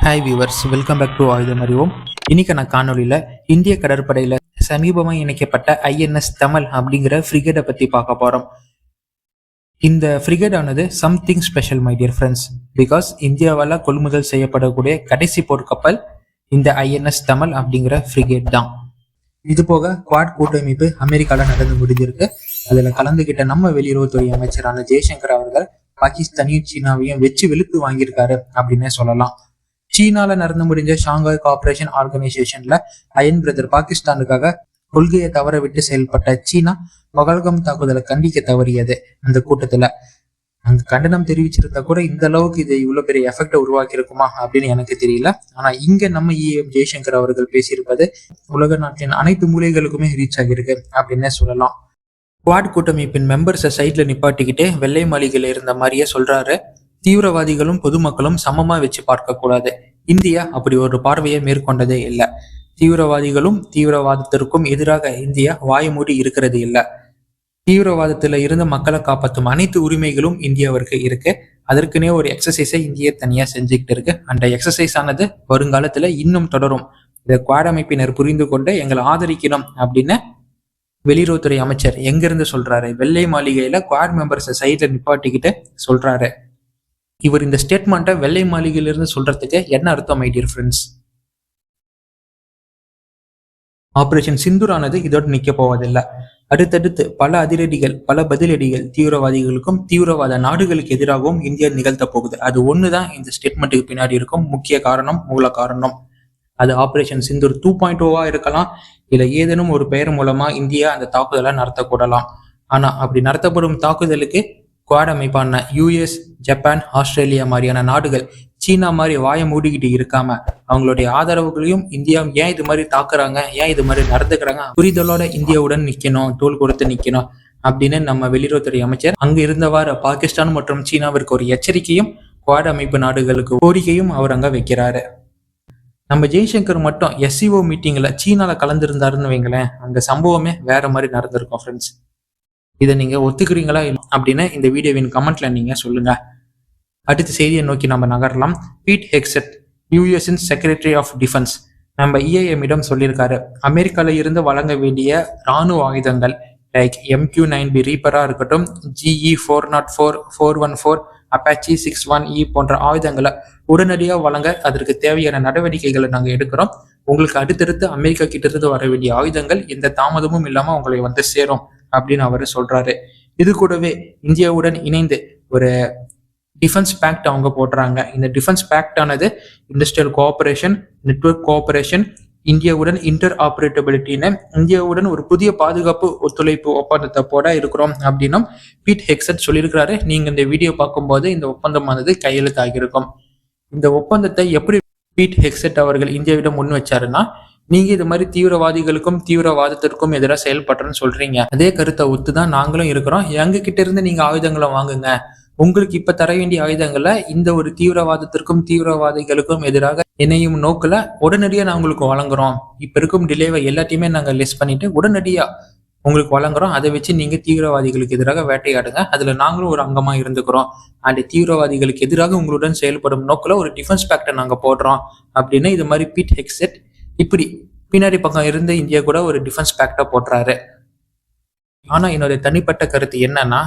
Hi viewers, welcome back to ஆயுதம் அறிவோம். இன்னைக்கான காணொலியில் இந்திய கடற்படையில் சமீபமாக இணைக்கப்பட்ட ஐஎன்எஸ் தமிழ் அப்படிங்கிற ஃப்ரிகேட்டை பற்றி பார்க்க போகிறோம். இந்த ஃப்ரிகேட் ஆனது something special my dear friends. Because இந்தியாவால் கொள்முதல் செய்யப்படக்கூடிய கடைசி போர்க்கப்பல் இந்த ஐஎன்எஸ் தமிழ் அப்படிங்கிற ஃப்ரிகேட் தான். இது போக குவாட் கூட்டமைப்பு அமெரிக்காவில் நடந்து முடிஞ்சிருக்கு. அதில் கலந்துகிட்ட நம்ம வெளியுறவுத்துறை அமைச்சரான ஜெய்சங்கர் அவர்கள் பாகிஸ்தானையும் சீனாவையும் வச்சு வெளுத்து வாங்கியிருக்காரு அப்படின்னே சொல்லலாம். சீனால நடந்து முடிஞ்ச ஷாங்காய் கோஆபரேஷன் ஆர்கனைசேஷன்ல அயன் பிரதர் பாகிஸ்தானுக்காக கொள்கையை தவற விட்டு செயல்பட்ட சீனா பகல்காம் தாக்குதலை கண்டிக்க தவறியது. அந்த கூட்டத்துல அங்க கண்டனம் தெரிவிச்சிருந்தா கூட இந்த அளவுக்கு இது இவ்வளவு பெரிய எஃபெக்டை உருவாக்கி இருக்குமா அப்படின்னு எனக்கு தெரியல. ஆனா இங்க நம்ம ஜெய்சங்கர் அவர்கள் பேசியிருப்பது உலக நாட்டின் அனைத்து மூலைகளுக்குமே ரீச் ஆகியிருக்கு அப்படின்னே சொல்லலாம். குவாட் கூட்டமைப்பின் மெம்பர்ஸை சைட்ல நிப்பாட்டிக்கிட்டே வெள்ளை மாளிகையில இருந்த மாதிரியே சொல்றாரு, தீவிரவாதிகளும் பொதுமக்களும் சமமா வச்சு பார்க்க கூடாது. இந்தியா அப்படி ஒரு பார்வையை மேற்கொண்டதே இல்லை. தீவிரவாதிகளும் தீவிரவாதத்திற்கும் எதிராக இந்தியா வாய் மூடி இருக்கிறது இல்லை. தீவிரவாதத்துல இருந்து மக்களை காப்பாற்றும் அனைத்து உரிமைகளும் இந்தியாவிற்கு இருக்கு. அதற்குனே ஒரு எக்ஸசைஸை இந்தியா தனியா செஞ்சுக்கிட்டு இருக்கு. அந்த எக்ஸசைஸ் ஆனது வருங்காலத்துல இன்னும் தொடரும். இதை குவாட் அமைப்பினர் புரிந்து கொண்டு எங்களை ஆதரிக்கணும் அப்படின்னு வெளியுறவுத்துறை அமைச்சர் எங்கிருந்து சொல்றாரு? வெள்ளை மாளிகையில குவாட் மெம்பர்ஸை சைட்ல நிப்பாட்டிக்கிட்டு சொல்றாரு. இவர் இந்த ஸ்டேட்மெண்ட்டை வெள்ளை மாளிகையிலிருந்து சொல்றதுக்கு என்ன அர்த்தம் my dear friends? Operation Sindoor ஆனது இதோடு நிக்க போவதில்லை. அடுத்தடுத்து பல அதிரடிகள், பல பதிலடிகள் தீவிரவாதிகளுக்கும் தீவிரவாத நாடுகளுக்கு எதிராகவும் இந்தியா நிகழ்த்த போகுது. அது ஒண்ணுதான் இந்த ஸ்டேட்மெண்ட்டுக்கு பின்னாடி இருக்கும் முக்கிய காரணம், மூல காரணம். அது ஆபரேஷன் சிந்தூர் 2.0 இருக்கலாம், இல்ல ஏதேனும் ஒரு பெயர் மூலமா இந்தியா அந்த தாக்குதலை நடத்தக்கூடலாம். ஆனா அப்படி நடத்தப்படும் தாக்குதலுக்கு குவாட் அமைப்பான யூஎஸ், ஜப்பான், ஆஸ்திரேலியா மாதிரியான நாடுகள் சீனா மாதிரி வாயை மூடிக்கிட்டு இருக்காம அவங்களுடைய ஆதரவுகளையும் இந்தியா ஏன் இது மாதிரி தாக்குறாங்க, ஏன் இது மாதிரி நடந்துக்கிறாங்க, புரிதலோட இந்தியாவுடன் நிக்கணும், தோல் கொடுத்து நிக்கணும் அப்படின்னு நம்ம வெளியுறவுத்துறை அமைச்சர் அங்கு இருந்தவாறு பாகிஸ்தான் மற்றும் சீனாவிற்கு ஒரு எச்சரிக்கையும் குவாட் அமைப்பு நாடுகளுக்கு கோரிக்கையும் அவர் அங்க வைக்கிறாரு. நம்ம ஜெய்சங்கர் மட்டும் எஸ்சிஓ மீட்டிங்ல சீனால கலந்துருந்தாருன்னு வைங்களேன், அந்த சம்பவமே வேற மாதிரி நடந்திருக்கும் ஃப்ரெண்ட்ஸ். இதை நீங்க ஒத்துக்கிறீங்களா அப்படின்னு இந்த வீடியோவின் கமெண்ட்ல நீங்க சொல்லுங்க. அடுத்த செய்தியை நோக்கி நம்ம நகரலாம். Beat Hegseth, யூஎஸ்இன் secretary of defence, நம்ம இஐஎம்மிடம் சொல்லியிருக்காரு, அமெரிக்கால இருந்து வழங்க வேண்டிய இராணுவ ஆயுதங்கள் லைக் MQ-9B ரீப்பரா இருக்கட்டும், GE 404, 414, அப்பாச்சி 61E போன்ற ஆயுதங்களை உடனடியாக வழங்க அதற்கு தேவையான நடவடிக்கைகளை நாங்கள் எடுக்கிறோம். உங்களுக்கு அடுத்தடுத்து அமெரிக்கா கிட்ட இருந்து வர வேண்டிய ஆயுதங்கள் எந்த தாமதமும் இல்லாம உங்களை வந்து சேரும் அப்படின்னு அவர் சொல்றாரு. இது கூடவே இந்தியாவுடன் இணைந்து ஒரு டிஃபென்ஸ் பேக்ட் அவங்க போடுறாங்க. இந்த டிஃபென்ஸ் பேக்ட் ஆனது இண்டஸ்ட்ரியல் கோஆபரேஷன், நெட்வொர்க் கோஆபரேஷன், இந்தியாவுடன் இன்டர் ஆபரேட்டபிலிட்டின்னு இந்தியாவுடன் ஒரு புதிய பாதுகாப்பு ஒத்துழைப்பு ஒப்பந்தத்தை போட இருக்கிறோம் அப்படின்னும் பீட் ஹெக்ஸெட் சொல்லியிருக்கிறாரு. நீங்க இந்த வீடியோ பார்க்கும்போது இந்த ஒப்பந்தமானது கையெழுத்தாகியிருக்கும். இந்த ஒப்பந்தத்தை எப்படி பீட் ஹெக்ஸெட் அவர்கள் இந்தியாவிடம் முன் வச்சாருன்னா, நீங்க இது மாதிரி தீவிரவாதிகளுக்கும் தீவிரவாதத்திற்கும் எதிராக செயல்படுறேன்னு சொல்றீங்க, அதே கருத்தை ஒத்துதான் நாங்களும் இருக்கிறோம். எங்க கிட்ட இருந்து நீங்க ஆயுதங்களை வாங்குங்க, உங்களுக்கு இப்ப தர வேண்டிய ஆயுதங்களை இந்த ஒரு தீவிரவாதத்திற்கும் தீவிரவாதிகளுக்கும் எதிராக என்னையும் நோக்கல உடனடியா நான் உங்களுக்கு வழங்குறோம். இப்ப இருக்கும் டிலேவை எல்லாத்தையுமே நாங்க லெஸ் பண்ணிட்டு உடனடியா உங்களுக்கு வழங்குறோம். அதை வச்சு நீங்க தீவிரவாதிகளுக்கு எதிராக வேட்டையாடுங்க, அதுல நாங்களும் ஒரு அங்கமா இருந்துக்கிறோம். அண்ட் தீவிரவாதிகளுக்கு எதிராக உங்களுடன் செயல்படும் நோக்கில ஒரு டிஃபென்ஸ் பேக்டை நாங்க போடுறோம் அப்படின்னு இது மாதிரி பீட் ஹெக்ஸெட் இப்படி பின்னாடி பக்கம் இருந்து இந்தியா கூட ஒரு டிஃபென்ஸ் பேக்டை போடுறாரு. ஆனா என்னுடைய தனிப்பட்ட கருத்து என்னன்னா,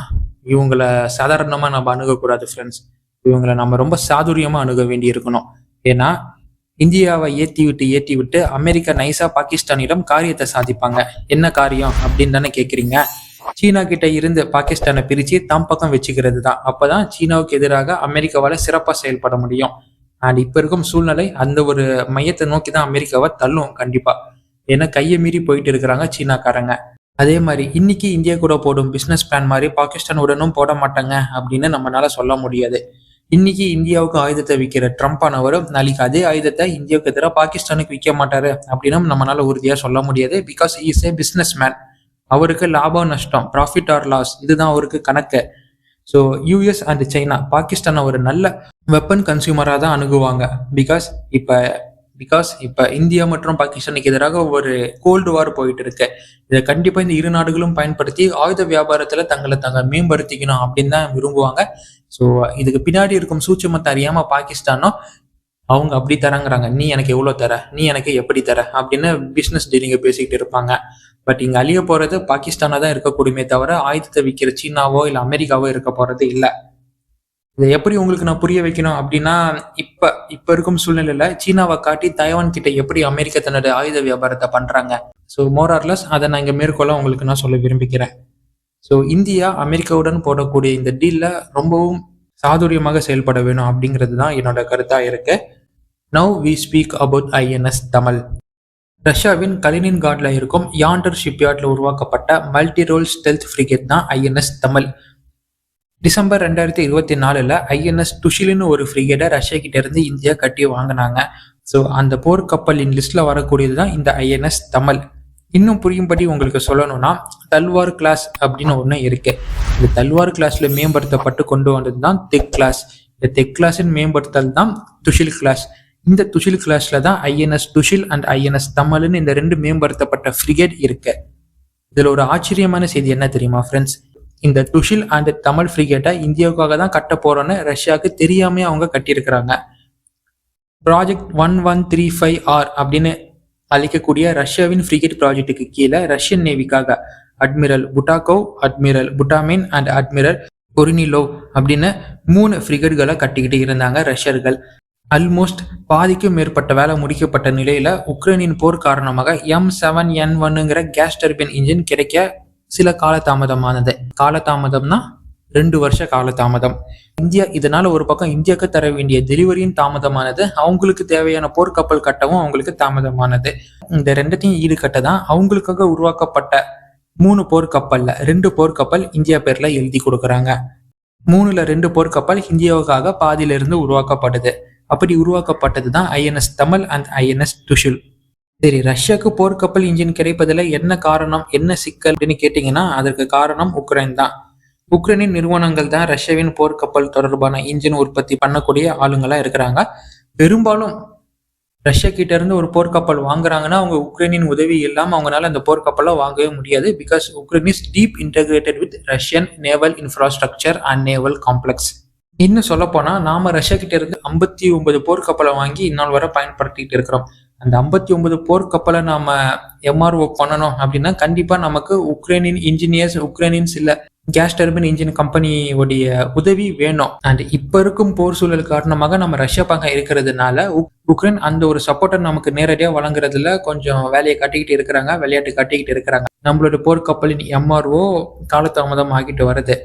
இவங்களை சாதாரணமா நம்ம அணுகக்கூடாது ஃப்ரெண்ட்ஸ். இவங்களை நம்ம ரொம்ப சாதுரியமா அணுக வேண்டி இருக்கணும். ஏன்னா இந்தியாவை ஏத்தி விட்டு அமெரிக்கா நைஸா பாகிஸ்தானிடம் காரியத்தை சாதிப்பாங்க. என்ன காரியம் அப்படின்னு தானே கேக்குறீங்க? சீனா கிட்ட இருந்து பாகிஸ்தானை பிரிச்சு தாம் பக்கம் வச்சுக்கிறது தான். அப்பதான் சீனாவுக்கு எதிராக அமெரிக்காவால சிறப்பா செயல்பட முடியும். அண்ட் இப்ப இருக்கும் சூழ்நிலை அந்த ஒரு மையத்தை நோக்கி தான் அமெரிக்காவை தள்ளும் கண்டிப்பா. ஏன்னா கையை மீறி போயிட்டு இருக்கிறாங்க சீனாக்காரங்க. அதே மாதிரி இன்னைக்கு இந்தியா கூட போடும் பிசினஸ் பிளான் மாதிரி பாகிஸ்தானுடனும் போட மாட்டாங்க அப்படின்னு நம்மளால சொல்ல முடியாது. இன்னைக்கு இந்தியாவுக்கு ஆயுதத்தை விற்கிற ட்ரம்ப் ஆனவரும் நாளைக்கு அதே ஆயுதத்தை இந்தியாவுக்கு எதிராக பாகிஸ்தானுக்கு விற்க மாட்டாரு அப்படின்னு நம்மளால உறுதியா சொல்ல முடியாது. Because is A business man. அவருக்கு லாபம் நஷ்டம், ப்ராஃபிட் ஆர் லாஸ், இதுதான் அவருக்கு கணக்கு. ஸோ யூஎஸ் அண்ட் சைனா பாகிஸ்தானை ஒரு நல்ல வெப்பன் கன்சியூமராக தான் அணுகுவாங்க. பிகாஸ் இப்போ இந்தியா மற்றும் பாகிஸ்தானுக்கு எதிராக ஒரு கோல்டு வார் போயிட்டு இருக்கு. இதை கண்டிப்பா இந்த இரு நாடுகளும் பயன்படுத்தி ஆயுத வியாபாரத்துல தங்களை மேம்படுத்திக்கணும் அப்படின்னு தான் விரும்புவாங்க. ஸோ இதுக்கு பின்னாடி இருக்கும் சூட்சுமத்தை அறியாம பாகிஸ்தானும் அவங்க அப்படி தராங்கிறாங்க, நீ எனக்கு எவ்வளோ தர, நீ எனக்கு எப்படி தர அப்படின்னு பிஸ்னஸ் டீலிங்க பேசிக்கிட்டு இருப்பாங்க. பட் இங்க அழிய போறது பாகிஸ்தானா தான் இருக்கக்கூடியமே தவிர ஆயுதத்தை விற்கிற சீனாவோ இல்லை அமெரிக்காவோ இருக்க போறது இல்லை. இதை எப்படி உங்களுக்கு நான் புரிய வைக்கணும் அப்படின்னா, இப்ப இருக்கும் சூழ்நிலையில சீனாவை காட்டி தைவான் கிட்ட எப்படி அமெரிக்கா தன்னோட ஆயுத வியாபாரத்தை பண்றாங்க. ஸோ மோரார்லஸ் அதை நான் இங்க மேற்கொள்ள உங்களுக்கு நான் சொல்ல விரும்புகிறேன். ஸோ இந்தியா அமெரிக்காவுடன் போடக்கூடிய இந்த டீல்ல ரொம்பவும் சாதுரியமாக செயல்பட வேணும் அப்படிங்கிறது தான் என்னோட கருத்தா இருக்கு. Now we speak about INS Tamil. ரஷ்யாவின் கலினின்கார்ட்ல இருக்கும் யாண்டர் ஷிப்யார்ட்ல உருவாக்கப்பட்ட மல்டி ரோல் ஸ்டெல்த் ஃப்ரிகேட் தான் ஐஎன்எஸ் தமிழ். டிசம்பர் 2024 ஐஎன்எஸ் துஷில்னு ஒரு ஃப்ரிகேட்டை ரஷ்யா கிட்ட இருந்து இந்தியா கட்டி வாங்கினாங்க. ஸோ அந்த போர்க்கப்பலின் லிஸ்ட்ல வரக்கூடியது தான் இந்த ஐஎன்எஸ் தமிழ். இன்னும் புரியும்படி உங்களுக்கு சொல்லணும்னா தல்வார் கிளாஸ் அப்படின்னு ஒன்று இருக்கு. இந்த தல்வார் கிளாஸ்ல மேம்படுத்தப்பட்டு கொண்டு வந்தது தான் தெக் கிளாஸ். இந்த தெக் கிளாஸின் மேம்படுத்தல் தான் துஷில் கிளாஸ். இந்த துஷில் கிளாஸ்ல தான் ஐஎன்எஸ் துஷில் அண்ட் ஐஎன்எஸ் தமிழ்னு இந்த 2 மேம்படுத்தப்பட்ட ஃப்ரிகேட் இருக்கு. இதுல ஒரு ஆச்சரியமான செய்தி என்ன தெரியுமா ஃப்ரெண்ட்ஸ்? இந்த துஷில் அண்ட் தமிழ் ஃப்ரிகேட்டை இந்தியாவுக்காக தான் கட்ட போறோன்னு ரஷ்யாவுக்கு தெரியாம அவங்க கட்டியிருக்கிறாங்க. ப்ராஜெக்ட் 1135R அப்படின்னு அழைக்கக்கூடிய ரஷ்யாவின் ஃப்ரிகேட் ப்ராஜெக்டுக்கு கீழே ரஷ்யன் நேவிக்காக அட்மிரல் புட்டாகோவ், அட்மிரல் புட்டாமின் அண்ட் அட்மிரல் கொரினிலோவ் அப்படின்னு 3 ஃப்ரிகேட்களை கட்டிக்கிட்டு இருந்தாங்க ரஷ்யர்கள். ஆல்மோஸ்ட் பாதிக்கும் மேற்பட்ட வேலை முடிக்கப்பட்ட நிலையில உக்ரைனின் போர் காரணமாக M7N1ங்கிற கேஸ் டர்பைன் இன்ஜின் கிடைக்க சில காலதாமதமானது. காலதாமதம்னா 2 வருஷ காலதாமதம். இந்தியா இதனால ஒரு பக்கம் இந்தியாவுக்கு தர வேண்டிய டெலிவரியும் தாமதமானது, அவங்களுக்கு தேவையான போர்க்கப்பல் கட்டவும் அவங்களுக்கு தாமதமானது. இந்த 2த்தையும் ஈடுகட்ட தான் அவங்களுக்காக உருவாக்கப்பட்ட 3 போர்க்கப்பல்ல 2 போர்க்கப்பல் இந்தியா பேர்ல எழுதி கொடுக்குறாங்க. 3ல 2 போர்க்கப்பல் இந்தியாவுக்காக பாதியிலிருந்து உருவாக்கப்படுது. அப்படி உருவாக்கப்பட்டது தான் ஐஎன்எஸ் தமிழ் அண்ட் ஐஎன்எஸ் துஷில். சரி, ரஷ்யாவுக்கு போர்க்கப்பல் இன்ஜின் கிடைப்பதில் என்ன காரணம், என்ன சிக்கல் அப்படின்னு கேட்டீங்கன்னா அதற்கு காரணம் உக்ரைன் தான். உக்ரைனின் நிறுவனங்கள் தான் ரஷ்யாவின் போர்க்கப்பல் தொடர்பான இன்ஜின் உற்பத்தி பண்ணக்கூடிய ஆளுங்களா இருக்கிறாங்க. பெரும்பாலும் ரஷ்யா கிட்ட இருந்து ஒரு போர்க்கப்பல் வாங்குறாங்கன்னா அவங்க உக்ரைனின் உதவி இல்லாம அவங்களால அந்த போர்க்கப்பலை வாங்கவே முடியாது. Because Ukraine is deep integrated with Russian naval infrastructure and naval complex. இன்னும் சொல்ல போனா நாம ரஷ்யா கிட்ட இருந்து 59 போர்க்கப்பலை வாங்கி இந்நாள் வரை பயன்படுத்திட்டு இருக்கிறோம். அந்த 59 போர்க்கப்பலை நாம எம்ஆர்ஓ பண்ணணும் அப்படின்னா கண்டிப்பா நமக்கு உக்ரைனின் இன்ஜினியர்ஸ், உக்ரைனின் சில கேஸ் டர்பைன் இன்ஜின் கம்பெனியோடைய உதவி வேணும். அண்ட் இப்ப இருக்கும் போர் சூழல் காரணமாக நம்ம ரஷ்யா பக்கம் இருக்கிறதுனால உக்ரைன் அந்த ஒரு சப்போர்ட்டை நமக்கு நேரடியாக வழங்குறதுல கொஞ்சம் வேலையை கட்டிக்கிட்டு இருக்கிறாங்க, விளையாட்டு கட்டிக்கிட்டு இருக்கிறாங்க. நம்மளோட போர்க்கப்பலின் எம்ஆர்ஓ காலதாமதம் ஆகிட்டு வருது.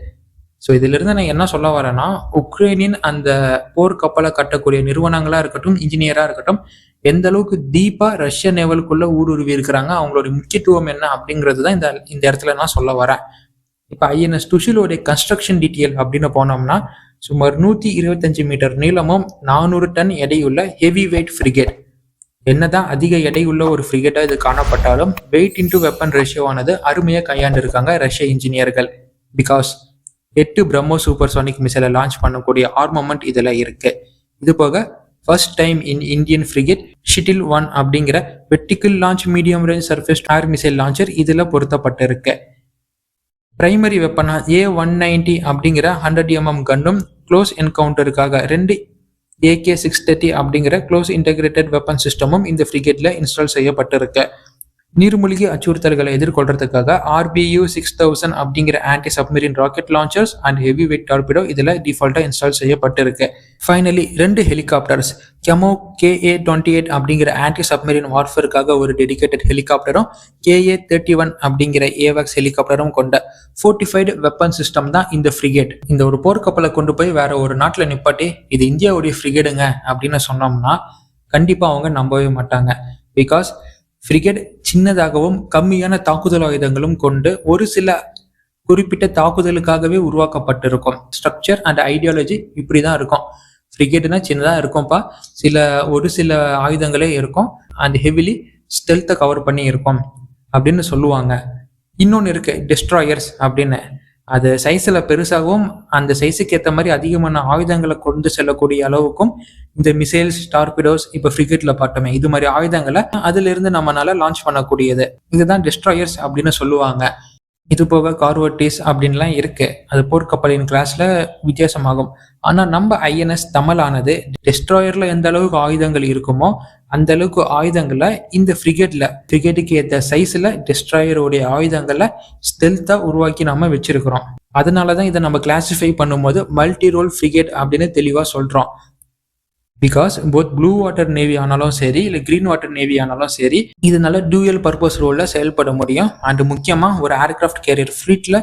ஸோ இதுல இருந்து நான் என்ன சொல்ல வரேன்னா, உக்ரைனின் அந்த போர்க்கப்பலை கட்டக்கூடிய நிறுவனங்களா இருக்கட்டும், இன்ஜினியரா இருக்கட்டும், எந்த அளவுக்கு டீப்பா ரஷ்ய நேவலுக்குள்ள ஊடுருவி இருக்கிறாங்க, அவங்களோட முக்கியத்துவம் என்ன அப்படிங்கிறது தான் இந்த இடத்துல நான் சொல்ல வரேன். இப்போ ஐஎன்எஸ் துஷிலோடைய கன்ஸ்ட்ரக்ஷன் டீட்டெயில் அப்படின்னு போனோம்னா சுமார் 125 மீட்டர் நீளமும் 400 டன் எடையுள்ள ஹெவி வெயிட் ஃப்ரிகேட். என்னதான் அதிக எடையுள்ள ஒரு ஃப்ரிகேட்டா இது காணப்பட்டாலும் வெயிட் இன்டு வெப்பன் ரேஷியோவானது அருமையாக கையாண்டு இருக்காங்க ரஷ்ய இன்ஜினியர்கள். பிகாஸ் 8 பிரம்மோ சூப்பர்சோனிக் மிசைலை லான்ச் பண்ணக்கூடிய ஆர்மமெண்ட் இதுல இருக்கு. இது போக first time in Indian frigate ஷிட்டில் 1 அப்படிங்கிற vertical launch medium range surface air missile launcher இதுல பொருத்தப்பட்டிருக்கு. பிரைமரி வெப்பனா A190 அப்படிங்கிற 100mm கன்னும் க்ளோஸ் என்கவுண்டருக்காக 2 AK630 அப்படிங்கிற க்ளோஸ் இன்டகிரேட்டட் வெப்பன் சிஸ்டமும் இந்த ஃப்ரிகேட்ல இன்ஸ்டால் செய்யப்பட்டிருக்கு. நீர்மூழ்கி அச்சுறுத்தல்களை எதிர்கொள்றதுக்காக RBU 6000 அப்படிங்கிற anti submarine rocket launchers and heavy weight torpedo இதுல டிஃபால்ட்டா இன்ஸ்டால் செய்யப்பட்டிருக்கு. ஃபைனலி 2 ஹெலிகாப்டர்ஸ் கெமோ KA-28 அப்படிங்கிற ஆன்டி சப்மரீன் வார்ஃபேருக்காக ஒரு டெடிகேட்டட் ஹெலிகாப்டரும் KA-31 அப்படிங்கிற ஏவாக்ஸ் ஹெலிகாப்டரும் கொண்ட ஃபோர்ட்டிஃபைடு வெப்பன் சிஸ்டம் தான் இந்த ஃப்ரிகேட். இந்த ஒரு போர்க்கப்பலை கொண்டு போய் வேற ஒரு நாட்டில் நிப்பாட்டி இது இந்தியாவுடைய ஃப்ரிகேடுங்க அப்படின்னு சொன்னோம்னா கண்டிப்பா அவங்க நம்பவே மாட்டாங்க. பிகாஸ் ஃப்ரிகேட் சின்னதாகவும் கம்மியான தாக்குதல் ஆயுதங்களும் கொண்டு ஒரு சில குறிப்பிட்ட தாக்குதலுக்காகவே உருவாக்கப்பட்டிருக்கும். ஸ்ட்ரக்சர் அண்ட் ஐடியாலஜி இப்படிதான் இருக்கும். ஃப்ரிகேட்னா சின்னதாக இருக்கும்ப்பா, ஒரு சில ஆயுதங்களே இருக்கும் அண்ட் ஹெவிலி ஸ்டெல்த்தை கவர் பண்ணி இருக்கும் அப்படின்னு சொல்லுவாங்க. இன்னொன்று இருக்கு டெஸ்ட்ராயர்ஸ் அப்படின்னு. அது சைஸில் பெருசாகவும் அந்த சைஸுக்கு ஏற்ற மாதிரி அதிகமான ஆயுதங்களை கொண்டு செல்லக்கூடிய அளவுக்கும் இந்த மிசைல்ஸ், டார்பிடோஸ், இப்போ ஃப்ரிகேட்ல பார்த்தோமே இது மாதிரி ஆயுதங்களை அதுல இருந்து நம்மளால லான்ச் பண்ணக்கூடியது. இதுதான் டெஸ்ட்ராயர்ஸ் அப்படின்னு சொல்லுவாங்க. இது போக கார்வெட்டிஸ் அப்படின்லாம் இருக்கு. அது போர்க்கப்பலின் கிளாஸ்ல வித்தியாசமாகும். ஆனா நம்ம ஐஎன்எஸ் தமிழானது டெஸ்ட்ராயர்ல எந்த அளவுக்கு ஆயுதங்கள் இருக்குமோ அந்த அளவுக்கு ஆயுதங்களை இந்த ஃப்ரிகேட்டுக்கு ஏற்ற சைஸ்ல டெஸ்ட்ராயருடைய ஆயுதங்களை ஸ்டெல்த்தா உருவாக்கி நாம வச்சிருக்கிறோம். அதனாலதான் இதை நம்ம கிளாசிஃபை பண்ணும்போது மல்டி ரோல் ஃப்ரிகேட் அப்படின்னு தெளிவா சொல்றோம். Because both blue water navy ஆனாலும் சரி இல்லை கிரீன் வாட்டர் நேவி ஆனாலும் சரி இதனால டூயல் பர்பஸ் ரோல்ல செயல்பட முடியும். அண்ட் முக்கியமா ஒரு ஏர்கிராஃப்ட் கேரியர் ஃப்ளீட்ல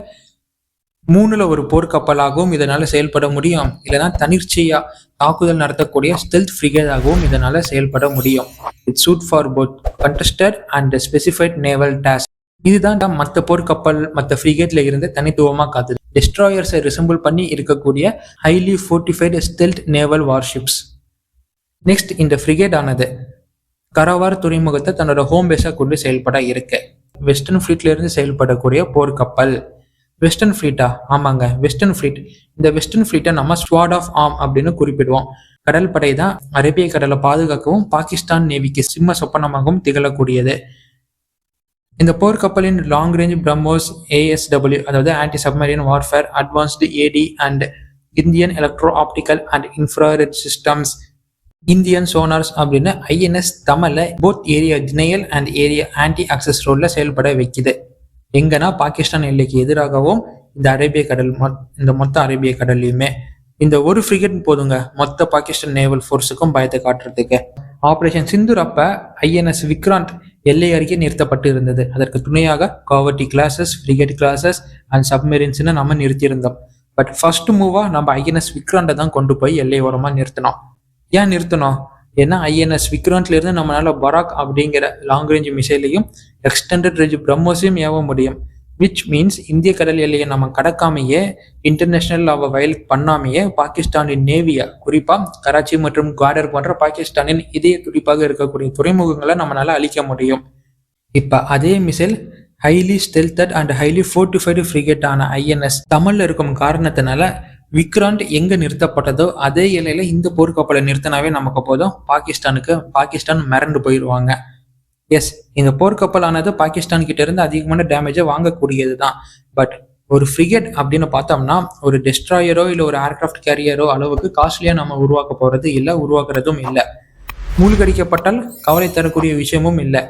3ல் ஒரு போர்க்கப்பலாகவும் இதனால செயல்பட முடியும். இல்லைன்னா தனிர்ச்சியா தாக்குதல் நடத்தக்கூடிய ஸ்டெல்த் ஃப்ரிகேட்டாகவும் இதனால செயல்பட முடியும். It's suit for both contested and specified naval task. இதுதான் மற்ற போர்க்கப்பல் மற்ற ஃப்ரிகேட்ல இருந்து தனித்துவமா காத்துது. டெஸ்ட்ராயர்ஸை ரிசம்பிள் பண்ணி இருக்கக்கூடிய highly fortified stealth naval warships. Next, இந்த ஃப்ரிகேட் ஆனது கரவார் துறைமுகத்தை தன்னோட ஹோம் பேஸா கொண்டு செயல்பட இருக்கு. வெஸ்டர்ன் ஃபிளீட்ல இருந்து செயல்படக்கூடிய போர்க்கப்பல். வெஸ்டர்ன் ஃபிளீட்டா? ஆமாங்க, வெஸ்டர்ன் ஃபிளீட். இந்த வெஸ்டர்ன் ஃபிளீட்டை நம்ம ஸ்வாட் ஆஃப் ஆர்ம் அப்படின்னு குறிப்பிடுவோம். கடல் படை தான் அரேபிய கடலை பாதுகாக்கவும் பாகிஸ்தான் நேவிக்கு சிம்ம சொப்பனமாகவும் திகழக்கூடியது. இந்த போர்க்கப்பலின் லாங் ரேஞ்ச் பிரம்மோஸ் ASW, அதாவது anti submarine warfare, advanced AD and Indian electro optical and infrared systems, Indian sonars அப்படின்னு ஐஎன்எஸ் தமிழ்ல both area denial and area anti access ரோல்ல செயல்பட வைக்குது. எங்கன்னா பாகிஸ்தான் எல்லைக்கு எதிராகவும் இந்த அரேபிய கடல் இந்த மொத்த அரேபிய கடல்லையுமே. இந்த ஒரு ஃப்ரிகேட் போதுங்க மொத்த பாகிஸ்தான் நேவல் ஃபோர்ஸுக்கும் பயத்தை காட்டுறதுக்கு. ஆபரேஷன் சிந்தூர் அப்ப ஐஎன்எஸ் விக்ராந்த் எல்லை அருகே நிறுத்தப்பட்டு இருந்தது. அதற்கு துணையாக காவர்டி கிளாஸஸ், ஃப்ரிகேட் கிளாஸஸ் அண்ட் சப்மெரின்ஸ்னு நம்ம நிறுத்தியிருந்தோம். பட் ஃபர்ஸ்ட் மூவா நம்ம ஐஎன்எஸ் விக்ராண்டை தான் கொண்டு போய் எல்லை ஓரமா நிறுத்தினோம். ஏன் நிறுத்தணும்? ஏன்னா ஐஎன்எஸ் விக்ராந்த்ல இருந்து நம்மளால பராக் அப்படிங்கிற லாங் ரேஞ்ச் மிசைலையும் எக்ஸ்டெண்டட் ரேஞ்ச் பிரம்மோஸையும் ஏவ முடியும். விச் மீன்ஸ் இந்திய கடல் எல்லையை நம்ம கடக்காமையே, இன்டர்நேஷனல் லாவை வயலேட் பண்ணாமையே பாகிஸ்தானின் நேவியா, குறிப்பா கராச்சி மற்றும் குவாடர் போன்ற பாகிஸ்தானின் இதய துடிப்பாக இருக்கக்கூடிய துறைமுகங்களை நம்மளால அழிக்க முடியும். இப்ப அதே missile highly stealthed and highly fortified ஃப்ரிகேட்டான ஐஎன்எஸ் தமிழ்ல இருக்கும் காரணத்தினால விக்ராந்த் எங்க நிறுத்தப்பட்டதோ அதே எல்லையில இந்த போர்க்கப்பலை நிறுத்தினாவே நமக்கு போதும். பாகிஸ்தான் மிரண்டு போயிடுவாங்க. எஸ், இந்த போர்க்கப்பலானது பாகிஸ்தான் கிட்ட இருந்து அதிகமான டேமேஜை வாங்கக்கூடியது தான். பட் ஒரு ஃப்ரிகேட் அப்படின்னு பார்த்தோம்னா ஒரு டெஸ்ட்ராயரோ இல்லை ஒரு ஏர்கிராஃப்ட் கேரியரோ அளவுக்கு காஸ்ட்லியா நம்ம உருவாக்க போறது இல்லை, உருவாக்குறதும் இல்லை. மூழ்கடிக்கப்பட்டால் கவலை தரக்கூடிய விஷயமும் இல்லை.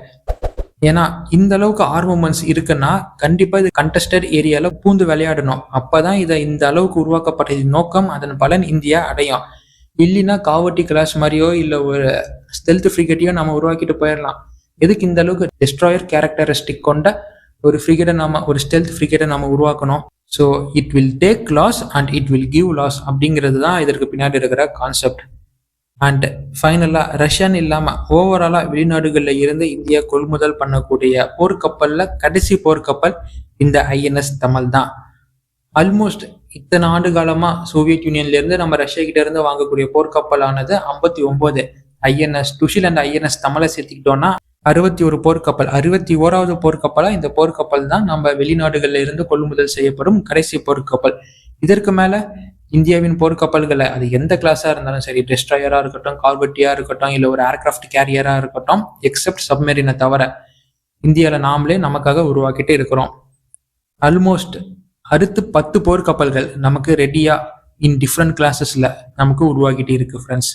ஏன்னா இந்த அளவுக்கு ஆர்மமெண்ட்ஸ் இருக்குன்னா கண்டிப்பா இது கண்டஸ்டட் ஏரியால பூந்து விளையாடணும். அப்பதான் இதை இந்த அளவுக்கு உருவாக்கப்பட்ட நோக்கம், அதன் பலன் இந்தியா அடையும். இல்லைன்னா காவர்டி கிளாஸ் மாதிரியோ இல்ல ஒரு ஸ்டெல்த் ஃப்ரிகேட்டையோ நம்ம உருவாக்கிட்டு போயிடலாம். எதுக்கு இந்த அளவுக்கு டெஸ்ட்ராயர் கேரக்டரிஸ்டிக் கொண்ட ஒரு ஃப்ரிகேட்டை ஒரு ஸ்டெல்த் ஃப்ரிகேட்டை நம்ம உருவாக்கணும்? So it will take loss and it will give loss அப்படிங்கிறது தான் இதற்கு பின்னாடி இருக்கிற கான்செப்ட். அண்ட் ஃபைனலா ரஷ்யான்னு இல்லாம ஓவராலா வெளிநாடுகள்ல இருந்து இந்தியா கொள்முதல் பண்ணக்கூடிய போர்க்கப்பல்ல கடைசி போர்க்கப்பல் இந்த ஐஎன்எஸ் தமிழ் தான். ஆல்மோஸ்ட் இத்தனை ஆண்டு காலமா சோவியத் யூனியன்ல இருந்து நம்ம ரஷ்யா கிட்ட இருந்து வாங்கக்கூடிய போர்க்கப்பலானது 59. ஐஎன்எஸ் துஷில் அண்ட் ஐஎன்எஸ் தமிழை சேர்த்துக்கிட்டோம்னா 61 போர்க்கப்பல். 61வது போர்க்கப்பலா இந்த போர்க்கப்பல் தான் நம்ம வெளிநாடுகள்ல இருந்து கொள்முதல் செய்யப்படும் கடைசி போர்க்கப்பல். இதற்கு மேல இந்தியாவின் போர்க்கப்பல்களை அது எந்த கிளாஸா இருந்தாலும் சரி, டெஸ்ட்ராயரா இருக்கட்டும், கார்பெட்டியா இருக்கட்டும், இல்ல ஒரு ஏர்கிராஃப்ட் கேரியரா இருக்கட்டும், எக்ஸப்ட் சப்மெரினை தவிர இந்தியாவில நாமளே நமக்காக உருவாக்கிட்டு இருக்கிறோம். ஆல்மோஸ்ட் அடுத்து 10 போர்க்கப்பல்கள் நமக்கு ரெடியா இன் டிஃப்ரெண்ட் கிளாஸஸ்ல நமக்கு உருவாக்கிட்டு இருக்கு ஃப்ரெண்ட்ஸ்.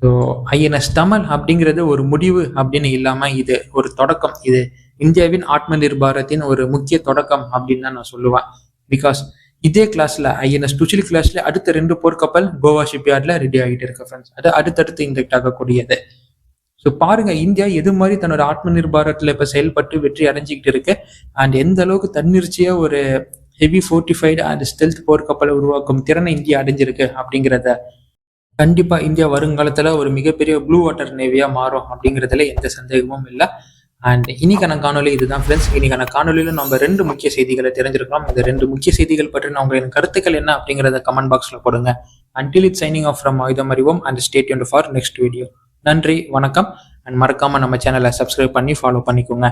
ஸோ ஐஎன்எஸ் தமிழ் அப்படிங்கிறது ஒரு முடிவு அப்படின்னு இல்லாம இது ஒரு தொடக்கம். இது இந்தியாவின் ஆத்ம நிர்பாரத்தின் ஒரு முக்கிய தொடக்கம் அப்படின்னு தான் நான் சொல்லுவேன். பிகாஸ் இதே கிளாஸ்ல ஐஎன்எஸ் துஷில் கிளாஸ்ல அடுத்த 2 போர்க்கப்பல் கோவா ஷிப்யார்ட்ல ரெடி ஆகிட்டு இருக்கு ஃப்ரெண்ட்ஸ். அது அடுத்தடுத்து இன்ஜெக்ட் ஆகக்கூடியது. ஸோ பாருங்க, இந்தியா எது மாதிரி தன்னோட ஆத்ம நிர்பாரத்துல இப்ப செயல்பட்டு வெற்றி அடைஞ்சிக்கிட்டு இருக்கு. அண்ட் எந்த அளவுக்கு தன்னிச்சையா ஒரு ஹெவி ஃபோர்ட்டிஃபைடு அண்ட் ஸ்டெல்த் போர்க்கப்பலை உருவாக்கும் திறனை இந்தியா அடைஞ்சிருக்கு அப்படிங்கிறத கண்டிப்பா இந்தியா வருங்காலத்துல ஒரு மிகப்பெரிய ப்ளூ வாட்டர் நேவியா மாறும் அப்படிங்கிறதுல எந்த சந்தேகமும் இல்லை. அண்ட் இன்னைக்கான காணொலி இதுதான் ஃப்ரெண்ட்ஸ். இன்னைக்கான காணொலியில நம்ம 2 முக்கிய செய்திகளை தெரிஞ்சிருக்கலாம். இந்த 2 முக்கிய செய்திகள் பற்றின உங்களின் கருத்துக்கள் என்ன அப்படிங்கிறத கமெண்ட் பாக்ஸ்ல போடுங்க. Until it signing off from ஆயுதம் அறிவோம் and stay tuned for next video. நன்றி, வணக்கம். அண்ட் மறக்காம நம்ம சேனலை சப்ஸ்கிரைப் பண்ணி ஃபாலோ பண்ணிக்கோங்க.